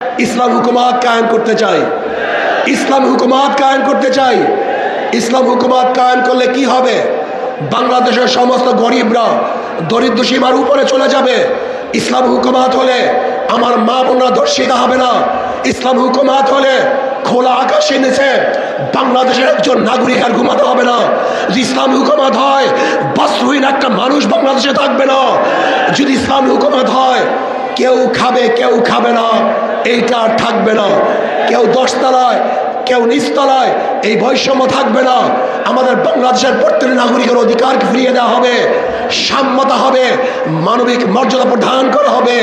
ইসলাম হুকুমাত কায়েম করতে চাই, ইসলাম হুকুমাত কায়েম করতে চাই। ইসলাম হুকুমাত কায়েম করলে কি হবে? বাংলাদেশের সমস্ত গরিবরা দরিদ্র সীমার উপরে চলে যাবে। ইসলাম হুকুমাত হলে আমার মা বোনরা ধর্ষিত হবে না। ইসলাম হুকুমাত হলে খোলা আকাশের নিচে বাংলাদেশের একজন নাগরিক আর ঘুমাতে হবে না। যদি ইসলাম হুকুমাত হয় বস্ত্রহীন একটা মানুষ বাংলাদেশে থাকবে না। যদি ইসলাম হুকুমাত হয় কেউ খাবে কেউ খাবে না, এইটা আর থাকবে না। কেউ দশতলায় কেউ নিচতলায়, এই বৈষম্য থাকবে না। আমাদের বাংলাদেশের প্রত্যেক নাগরিকের অধিকারকে ফিরিয়ে দেওয়া হবে, সাম্যতা হবে, মানবিক মর্যাদা প্রদান করা হবে,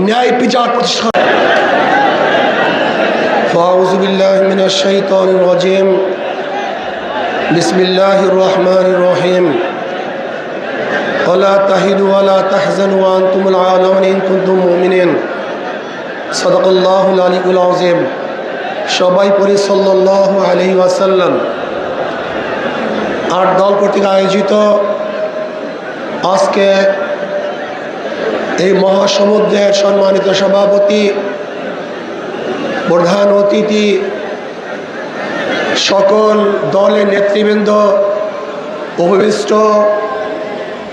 ন্যায় বিচার প্রতিষ্ঠা। আউযু বিল্লাহি মিনাশ শাইতানির রাজিম। বিসমিল্লাহির রহমানির রহিম। ওয়ালা তাহিনু ওয়ালা তাহজানু ওয়া আনতুমুল আ'লাউনা ইন কুনতুম মুমিনিন। সাদাকাল্লাহুল আলিয়্যুল আযীম। সবাই পড়ি সাল্লাল্লাহু আলাইহি ওয়াসাল্লাম। 8 দল কর্তৃক আয়োজিত আজকে এই মহাসমুদ্রের সম্মানিত সভাপতি, প্রধান অতিথি, সকল দলের নেতৃবৃন্দ, উপবিষ্ট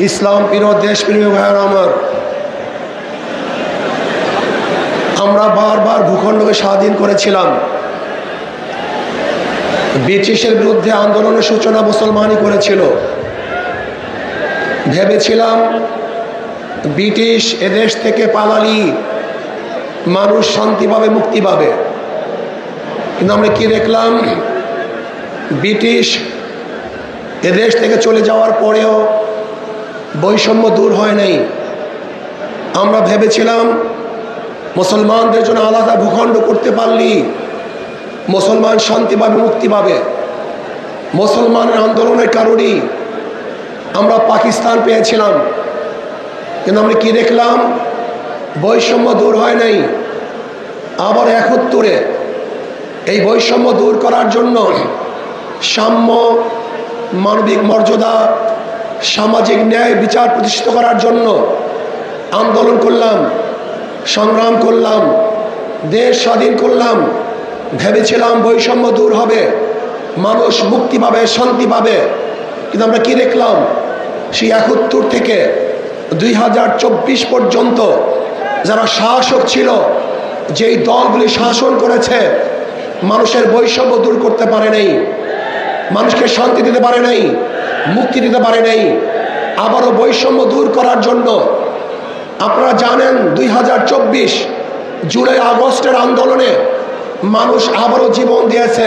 ইসলাম প্রিয় দেশপ্রেমী ভাইয়ের আমার, আমরা বারবার ভূখণ্ডকে স্বাধীন করেছিলাম। ব্রিটিশের বিরুদ্ধে আন্দোলনের সূচনা মুসলমানই করেছিল। ভেবেছিলাম ব্রিটিশ এদেশ থেকে পালালি মানুষ শান্তি পাবে, মুক্তি পাবে। কিন্তু আমরা কি দেখলাম? ব্রিটিশ এদেশ থেকে চলে যাওয়ার পরেও বৈষম্য দূর হয় নাই। আমরা ভেবেছিলাম মুসলমানদের জন্য আলাদা ভূখণ্ড করতে পারলি মুসলমান শান্তি পাবে, মুক্তি পাবে। মুসলমানের আন্দোলনের কারণেই আমরা পাকিস্তান পেয়েছিলাম। কিন্তু আমরা কি দেখলাম? বৈষম্য দূর হয় নাই। আবার 71-এ এই বৈষম্য দূর করার জন্য সাম্য, মানবিক মর্যাদা, সামাজিক ন্যায় বিচার প্রতিষ্ঠিত করার জন্য আন্দোলন করলাম, সংগ্রাম করলাম, দেশ স্বাধীন করলাম। ভেবেছিলাম বৈষম্য দূর হবে, মানুষ মুক্তি পাবে, শান্তি পাবে। কিন্তু আমরা কি দেখলাম? সেই 71 থেকে 2024 পর্যন্ত যারা শাসক ছিল, যেই দলগুলি শাসন করেছে, মানুষের বৈষম্য দূর করতে পারে নাই, মানুষকে শান্তি দিতে পারে নাই, মুক্তি দিতে পারে নাই। আবারও বৈষম্য দূর করার জন্য আপনারা জানেন 2024 জুলাই আগস্টের আন্দোলনে মানুষ আবারও জীবন দিয়েছে,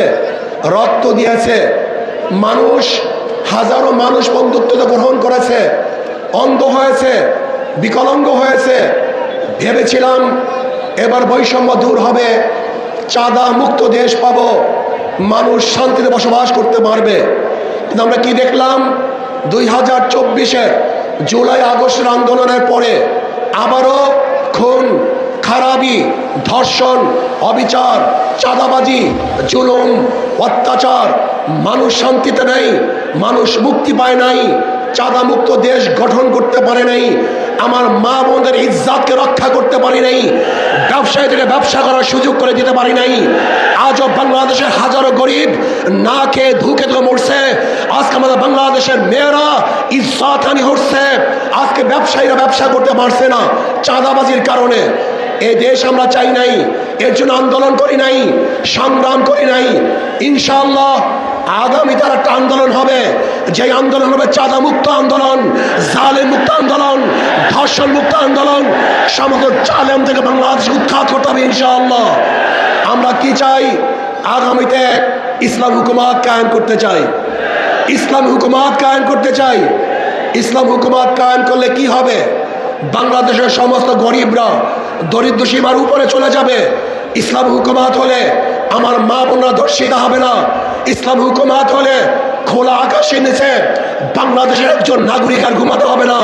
রক্ত দিয়েছে। মানুষ, হাজারো মানুষ বন্ধুত্ব গ্রহণ করেছে, অন্ধ হয়েছে, বিকলাঙ্গ হয়েছে। ভেবেছিলাম এবার বৈষম্য দূর হবে, চাঁদা মুক্ত দেশ পাবো, মানুষ শান্তিতে বসবাস করতে পারবে। কিন্তু আমরা কি দেখলাম? 2024-এর জুলাই আগস্টের আন্দোলনের পরে আবারও খুন, খারাপি, ধর্ষণ, অবিচার, চাঁদাবাজি, জুলুম, অত্যাচার। মানুষ শান্তিতে নেই, মানুষ মুক্তি পায় নাই, চাঁদা মুক্ত দেশ গঠন করতে পারে নাই, আমার মা বোনদের ইজ্জতকে রক্ষা করতে পারি নাই, ব্যবসায়ীদেরকে ব্যবসা করার সুযোগ করে দিতে পারি নাই। আজও বাংলাদেশের হাজারো গরিব না খেয়ে ধুকে ধুকে মরছে। আজকে আমাদের বাংলাদেশের মেয়েরা ইজ্জতহানি হচ্ছে। আজকে ব্যবসায়ীরা ব্যবসা করতে পারছে না চাঁদাবাজির কারণে। এই দেশ আমরা চাই নাই, এর জন্য আন্দোলন করি নাই, সংগ্রাম করি নাই। ইনশাআল্লাহ আগামী তার একটা আন্দোলন হবে, যে আন্দোলন হবে চাঁদা মুক্ত আন্দোলন, জালেম মুক্ত আন্দোলন, ধর্ষণ মুক্ত আন্দোলন। সমগ্র জালেম থেকে বাংলাদেশ উৎখাত করতে হবে ইনশাআল্লাহ। আমরা কি চাই? আগামীতে ইসলাম হুকুমাত কায়েম করতে চাই, ইসলাম হুকুমাত কায়েম করতে চাই। ইসলাম হুকুমাত কায়েম করলে কি হবে? বাংলাদেশের সমস্ত গরিবরা দরিদ্র সীমার উপরে চলে যাবে। ইসলাম হুকুমাত হলে আমার মা বোনরা ধর্ষিত হবে না। ইসলাম হুকুমাত হলে খোলা আকাশের নিচে বাংলাদেশের একজন নাগরিক আর ঘুমাতে হবে না।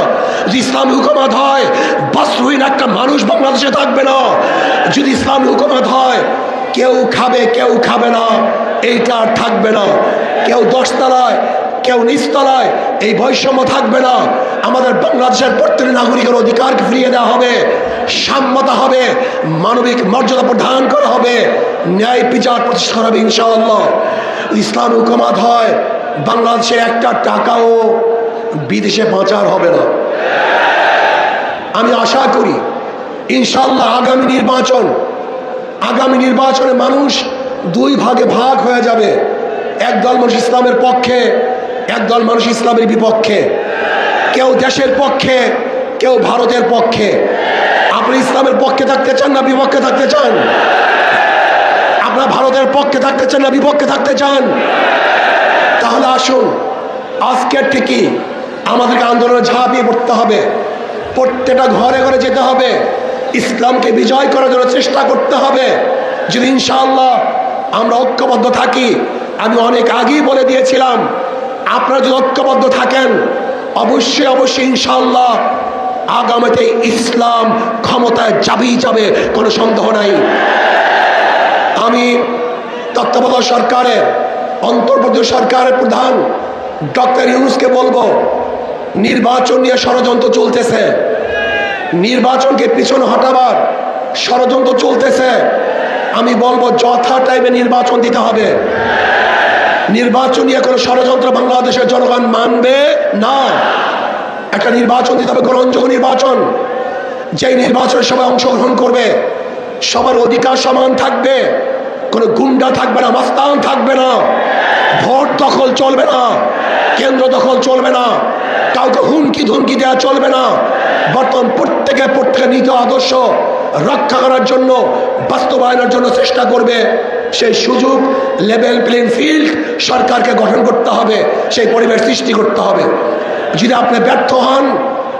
যদি ইসলাম হুকুমাত হয় বস্ত্রহীন একটা মানুষ বাংলাদেশে থাকবে না। যদি ইসলাম হুকুমাত হয় কেউ খাবে কেউ খাবে না, এইটা আর থাকবে না। কেউ দশতলায় কেউ নিচতলায়, এই বৈষম্য থাকবে না। আমাদের বাংলাদেশের প্রত্যেক নাগরিকের অধিকারকে ফিরিয়ে দেওয়া হবে, সাম্যতা হবে, মানবিক মর্যাদা প্রদান করা হবে, ন্যায় বিচার প্রতিষ্ঠা করা হবে ইনশাআল্লাহ। ইসলাম হুকুমাত হয়, বাংলাদেশে একটা টাকাও বিদেশে পাচার হবে না। আমি আশা করি ইনশাআল্লাহ আগামী নির্বাচনে মানুষ দুই ভাগে ভাগ হয়ে যাবে। একদল মানুষ ইসলামের পক্ষে, একদল মানুষ ইসলামের বিপক্ষে। কেউ দেশের পক্ষে, কেউ ভারতের পক্ষে। আপনি ইসলামের পক্ষে থাকতে চান না বিপক্ষে থাকতে চান? আপনারা ভারতের পক্ষে থাকতে চান না বিপক্ষে থাকতে চান? তাহলে আসুন, আজকের ঠিকই আমাদেরকে আন্দোলনে ঝাঁপিয়ে পড়তে হবে। প্রত্যেকটা ঘরে ঘরে যেতে হবে, ইসলামকে বিজয় করার জন্য চেষ্টা করতে হবে। যদি ইনশাআল্লাহ আমরা ঐক্যবদ্ধ থাকি, আমি অনেক আগেই বলে দিয়েছিলাম, আপনারা যদি ঐক্যবদ্ধ থাকেন অবশ্যই ইনশাআল্লাহ আগামীতে ইসলাম ক্ষমতায় যাবেই যাবে, কোনো সন্দেহ নাই। আমি তত্ত্বাবধায়ক সরকারের, অন্তর্বর্তী সরকারের প্রধান ডক্টর ইউনূসকে বলবো, নির্বাচন নিয়ে ষড়যন্ত্র চলতেছে, নির্বাচনকে পিছনে হটাবার ষড়যন্ত্র চলতেছে। আমি বলবো যথা টাইমে নির্বাচন দিতে হবে। নির্বাচন নিয়ে কোনো ষড়যন্ত্র বাংলাদেশের জনগণ মানবে না। একটা নির্বাচন দিতে হবে, গ্রহণযোগ্য নির্বাচন, যেই নির্বাচনে সবাই অংশগ্রহণ করবে, সবার অধিকার সমান থাকবে, কোনো গুন্ডা থাকবে না, মাস্তান থাকবে না, ভোট দখল চলবে না, কেন্দ্র দখল চলবে না, কাউকে হুমকি ধমকি দেওয়া চলবে না। বর্তমান প্রত্যেকে নীত আদর্শ রক্ষা করার জন্য, বাস্তবায়নের জন্য চেষ্টা করবে। সেই সুযোগ, লেভেল প্লেইং ফিল্ড সরকারকে গঠন করতে হবে, সেই পরিবেশ সৃষ্টি করতে হবে। যদি আপনি ব্যর্থ হন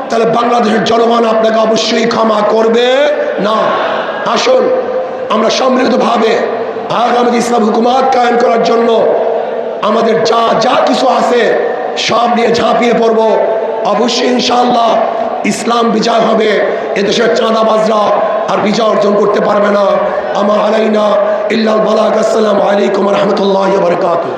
তাহলে বাংলাদেশের জনগণ আপনাকে অবশ্যই ক্ষমা করবে না। আসুন আমরা সম্মিলিতভাবে আগামী ইসলাম হুকুমাত কায়েম করার জন্য আমাদের যা কিছু আছে সব নিয়ে ঝাঁপিয়ে পড়ব। অবশ্যই ইনশাআল্লাহ ইসলাম বিজয় হবে, এদেশের চাঁদাবাজরা আর বিজয় অর্জন করতে পারবে না। আমা আলাইনা ইল্লাল বালাগ। আসসালামু আলাইকুম ওয়া রাহমাতুল্লাহি ওয়া বারাকাতুহু।